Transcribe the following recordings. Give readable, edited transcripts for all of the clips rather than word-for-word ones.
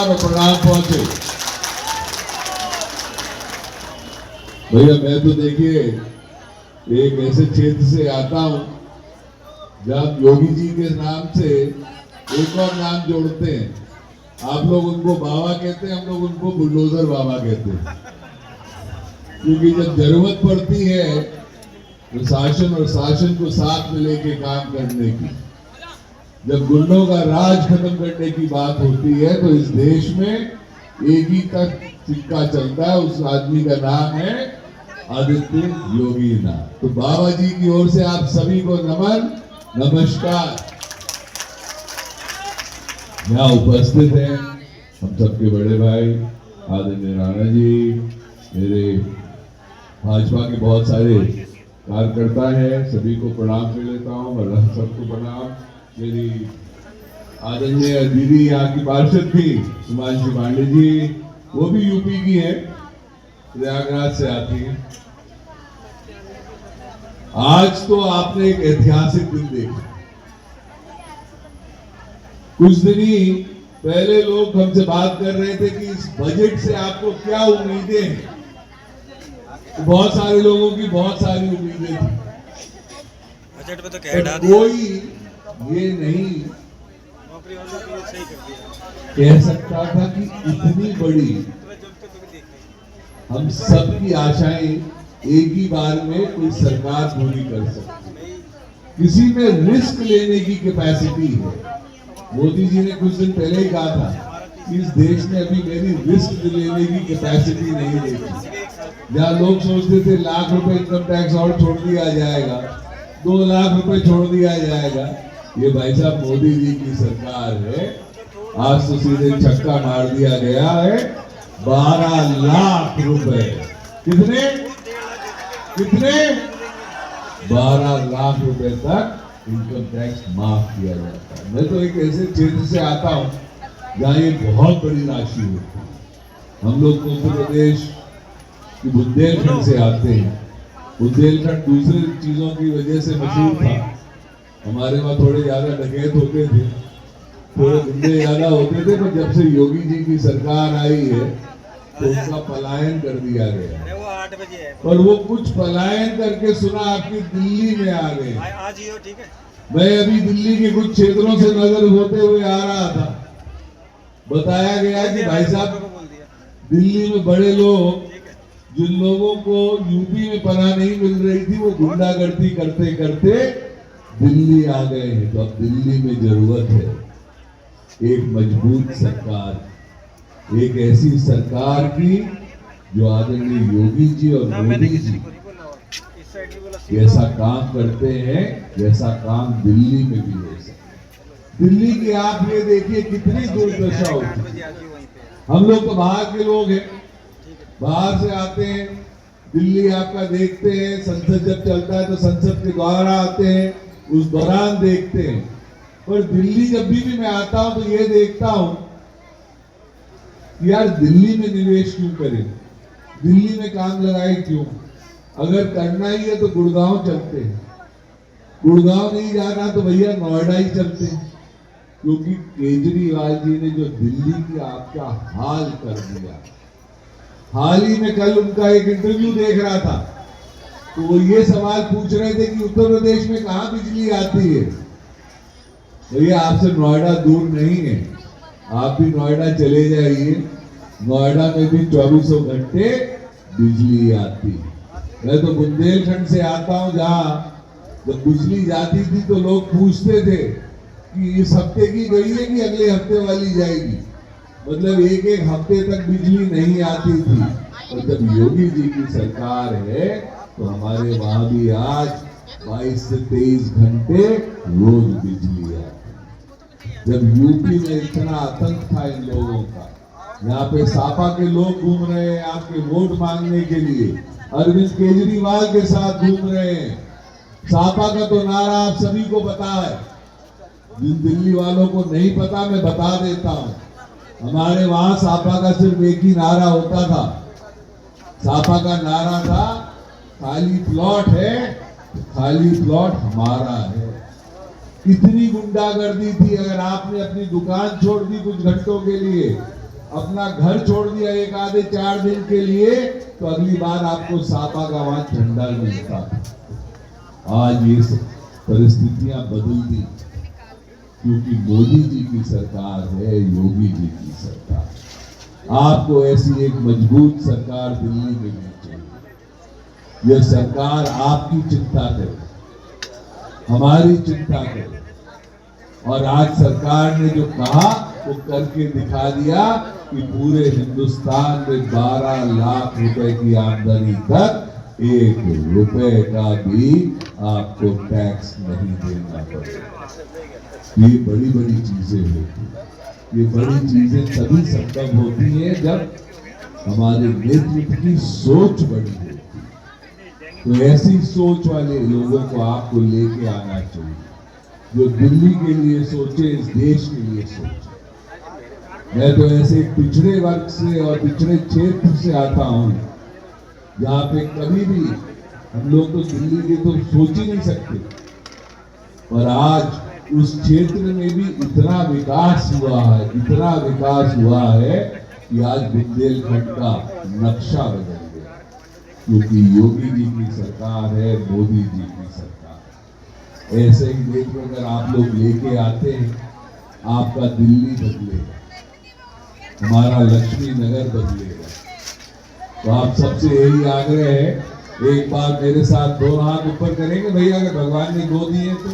नमस्कार और प्रणाम पहुंचे। भैया मैं तो देखिए एक ऐसे क्षेत्र से आता हूं जब योगी जी के नाम से एक और नाम जोड़ते हैं। आप लोग उनको बाबा कहते हैं, हम लोग उनको बुलडोजर बाबा कहते हैं, क्योंकि जब जरूरत पड़ती है तो शासन और शासन को साथ में लेके काम करने की, जब गुंडों का राज खत्म करने की बात होती है तो इस देश में एक ही का सिक्का चलता है, उस आदमी का नाम है आदित्य योगी नाथ। तो बाबा जी की ओर से आप सभी को नमन नमस्कार। यहाँ उपस्थित हैं हम सबके बड़े भाई आदरणीय राणा जी, मेरे भाजपा के बहुत सारे कार्यकर्ता हैं, सभी को प्रणाम कर लेता हूँ और सबको प्रणाम। मेरी आदरणीय दीदी यहाँ की पार्षद थी हिमांशु पांडे जी, वो भी यूपी की है, प्रयागराज से आती है। आज तो आपने एक ऐतिहासिक दिन देखा। कुछ दिन ही पहले लोग हमसे बात कर रहे थे कि इस बजट से आपको क्या उम्मीदें हैं। तो बहुत सारे लोगों की बहुत सारी उम्मीदें थी। बजट में तो कह कोई ये नहीं कह सकता था कि इतनी बड़ी हम सबकी आशाएं एक ही बार में कोई सरकार पूरी कर सकती। किसी में रिस्क लेने की कैपेसिटी है। मोदी जी ने कुछ दिन पहले ही कहा था कि इस देश ने अभी मेरी रिस्क लेने की कैपेसिटी नहीं देखी। जहाँ लोग सोचते थे लाख रुपए इनकम टैक्स और छोड़ दिया जाएगा, 2 लाख रुपए छोड़ दिया जाएगा, ये भाई साहब मोदी जी की सरकार है। आज तो सीधे छक्का मार दिया गया है। 12 लाख रुपए कितने 12 लाख रुपए तक इनकम टैक्स माफ किया जाता है। मैं तो एक ऐसे क्षेत्र से आता हूँ जहाँ ये बहुत बड़ी राशि होती है। हम लोग उत्तर प्रदेश की बुंदेलखंड से आते हैं। बुंदेलखंड दूसरी चीजों की वजह से मशहूर था। हमारे वहाँ थोड़े ज्यादा डकैत होते थे, थोड़े गुंडे ज्यादा होते थे, पर जब से योगी जी की सरकार आई है तो उसका पलायन कर दिया गया। वो 8 बजे है और वो कुछ पलायन करके सुना आपकी दिल्ली में आ गए। आज ही हो, ठीक है। मैं अभी दिल्ली के कुछ क्षेत्रों से नजर होते हुए आ रहा था। बताया गया कि भाई साहब दिल्ली में बड़े लोग, जिन लोगों को यूपी में पनाह नहीं मिल रही थी, वो गुंडागर्दी करते करते दिल्ली आ गए हैं। तो अब दिल्ली में जरूरत है एक मजबूत सरकार, एक ऐसी सरकार की जो आदरणीय योगी जी और मोदी जी जैसा काम करते हैं, जैसा काम दिल्ली में भी हो सकता। दिल्ली की आप ये देखिए कितनी दुर्दशा होती है। हम लोग तो बाहर के लोग हैं, बाहर से आते हैं, दिल्ली आपका देखते हैं। संसद जब चलता है तो संसद के द्वार आते हैं, उस दौरान देखते हैं। पर दिल्ली जब भी मैं आता हूं तो ये देखता हूं यार दिल्ली में निवेश क्यों करें, दिल्ली में काम लगाए क्यों। अगर करना ही है तो गुड़गांव चलते हैं, गुड़गांव नहीं जाना तो भैया नोएडा ही चलते हैं। क्योंकि केजरीवाल जी ने जो दिल्ली की आपका हाल कर दिया। हाल ही में कल उनका एक इंटरव्यू देख रहा था तो वो ये सवाल पूछ रहे थे कि उत्तर प्रदेश में कहां बिजली आती है। भैया आपसे नोएडा दूर नहीं है, आप भी नोएडा चले जाइए, नोएडा में भी 24 घंटे बिजली आती है। मैं तो बुंदेलखंड से आता हूं जहाँ जब बिजली जाती थी तो लोग पूछते थे कि इस हफ्ते की गई है कि अगले हफ्ते वाली जाएगी। मतलब एक हफ्ते तक बिजली नहीं आती थी। और जब योगी जी की सरकार है तो हमारे वहां भी आज 22 से 23 घंटे रोज बिजली आती है। जब यूपी में इतना आतंक था इन लोगों का, यहाँ पे सापा के लोग घूम रहे हैं आपके वोट मांगने के लिए, अरविंद केजरीवाल के साथ घूम रहे हैं। सापा का तो नारा आप सभी को पता है, जिन दिल्ली वालों को नहीं पता मैं बता देता हूँ। हमारे वहां सापा का सिर्फ एक ही नारा होता था। सापा का नारा था खाली प्लॉट है तो खाली प्लॉट हमारा है। कितनी गुंडागर्दी थी। अगर आपने अपनी दुकान छोड़ दी कुछ घंटों के लिए अपना घर छोड़ दिया एक आधे 4 दिन के लिए, तो अगली बार आपको सापा का वहां झंडा मिलता था। आज ये परिस्थितियां बदल दी, क्योंकि मोदी जी की सरकार है, योगी जी की सरकार। आपको ऐसी एक मजबूत सरकार दिल्ली में मिलनी चाहिए। यह सरकार आपकी चिंता करे, हमारी चिंता करे। और आज सरकार ने जो कहा वो करके दिखा दिया कि पूरे हिंदुस्तान में 12 लाख रुपए की आमदनी तक 1 रुपए का भी आपको टैक्स नहीं देना पड़ेगा। ये बड़ी बड़ी चीजें होती हैं। ये बड़ी चीजें तभी संभव होती है जब हमारे नेतृत्व की सोच बड़ी होती है। तो ऐसी सोच वाले लोगों को आपको लेके आना चाहिए, जो दिल्ली के लिए सोचे, इस देश के लिए सोचे। मैं तो ऐसे पिछड़े वर्ग से और पिछड़े क्षेत्र से आता हूं, जहां पे कभी भी हम लोग तो दिल्ली के तो सोच ही नहीं सकते, और आज उस क्षेत्र में भी इतना विकास हुआ है, इतना विकास हुआ है कि आज बुंदेलखंड का नक्शा बदल गया, क्योंकि योगी जी की सरकार है, मोदी जी की सरकार। ऐसे ही देखो, अगर आप लोग लेके आते हैं, आपका दिल्ली बदलेगा, हमारा लक्ष्मी नगर बदलेगा। तो आप सबसे यही आग्रह है, एक बार मेरे साथ 2 हाथ ऊपर करेंगे भैया, अगर भगवान ने 2 दिए तो,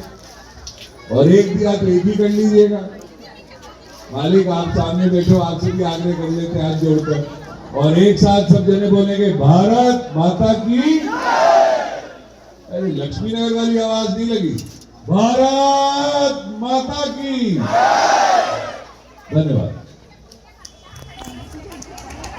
और 1 दिया तो 1 ही कर लीजिएगा। मालिक आप सामने बैठो, आपसे भी आग्रह कर लेते हाथ जोड़कर, और एक साथ सब जने बोलेंगे भारत माता की। अरे लक्ष्मी नगर वाली आवाज नहीं लगी, भारत माता की। धन्यवाद।